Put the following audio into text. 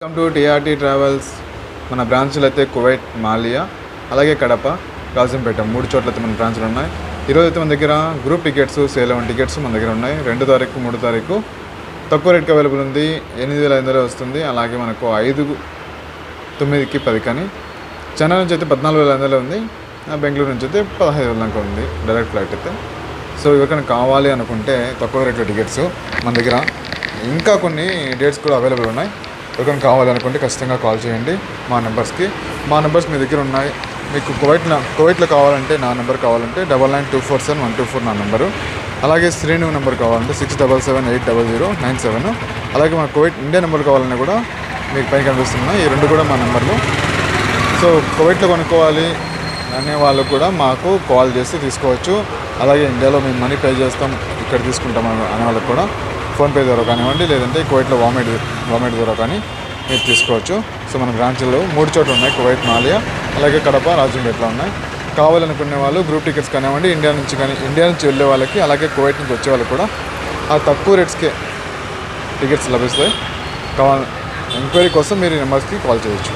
Welcome to TRT travels. మన బ్రాంచ్లు అయితే కువైట్, మాలియా, అలాగే కడప, కాజంపేట 3 చోట్ల అయితే మన బ్రాంచ్లు ఉన్నాయి. ఈరోజు అయితే మన దగ్గర గ్రూప్ టికెట్స్, సేల్ టికెట్స్ మన దగ్గర ఉన్నాయి. 2 తారీఖు 3 తారీఖు తక్కువ రేట్కి అవైలబుల్ ఉంది. 8,500 వస్తుంది. అలాగే మనకు 5, 9కి 10 కానీ చెన్నై నుంచి అయితే 14,500 ఉంది. బెంగళూరు నుంచి అయితే 15,000 దాకా ఉంది డైరెక్ట్ ఫ్లైట్ అయితే. సో ఎవరికైనా కావాలి అనుకుంటే తక్కువ రేట్లో టికెట్స్ మన దగ్గర ఇంకా కొన్ని డేట్స్ కూడా అవైలబుల్ ఉన్నాయి. ఎవరికైనా కావాలనుకుంటే ఖచ్చితంగా కాల్ చేయండి మా నెంబర్స్కి. మా నెంబర్స్ మీ దగ్గర ఉన్నాయి. మీకు కువైట్లో కావాలంటే నా నెంబర్ కావాలంటే 99247124 నా నెంబరు. అలాగే శ్రీను నెంబర్ కావాలంటే 67780097. అలాగే మన కువైట్ ఇండియా నెంబర్ కావాలన్నా కూడా మీకు పైన కనిపిస్తున్నాయి. ఈ 2 కూడా మా నెంబర్లు. సో కువైట్లో కొనుక్కోవాలి అనే వాళ్ళు కూడా మాకు కాల్ చేసి తీసుకోవచ్చు. అలాగే ఇండియాలో మేము మనీ పే చేస్తాం, ఇక్కడ తీసుకుంటాం అనే వాళ్ళకి కూడా ఫోన్పే ద్వారా కానివ్వండి, లేదంటే కువైట్లో వామెట్ ద్వారా కానీ మీరు తీసుకోవచ్చు. సో మన బ్రాంచ్లో 3 చోట్ల ఉన్నాయి. కువైట్, మాలియా, అలాగే కడప, రాజంపేటలో ఉన్నాయి. కావాలనుకునే వాళ్ళు గ్రూప్ టికెట్స్ కానివ్వండి, ఇండియా నుంచి వెళ్ళే వాళ్ళకి, అలాగే కువైట్ నుంచి వచ్చే వాళ్ళకి కూడా ఆ తక్కువ రేట్స్కే టికెట్స్ లభిస్తాయి. ఎంక్వైరీ కోసం మీరు ఈ నెంబర్స్కి కాల్ చేయొచ్చు.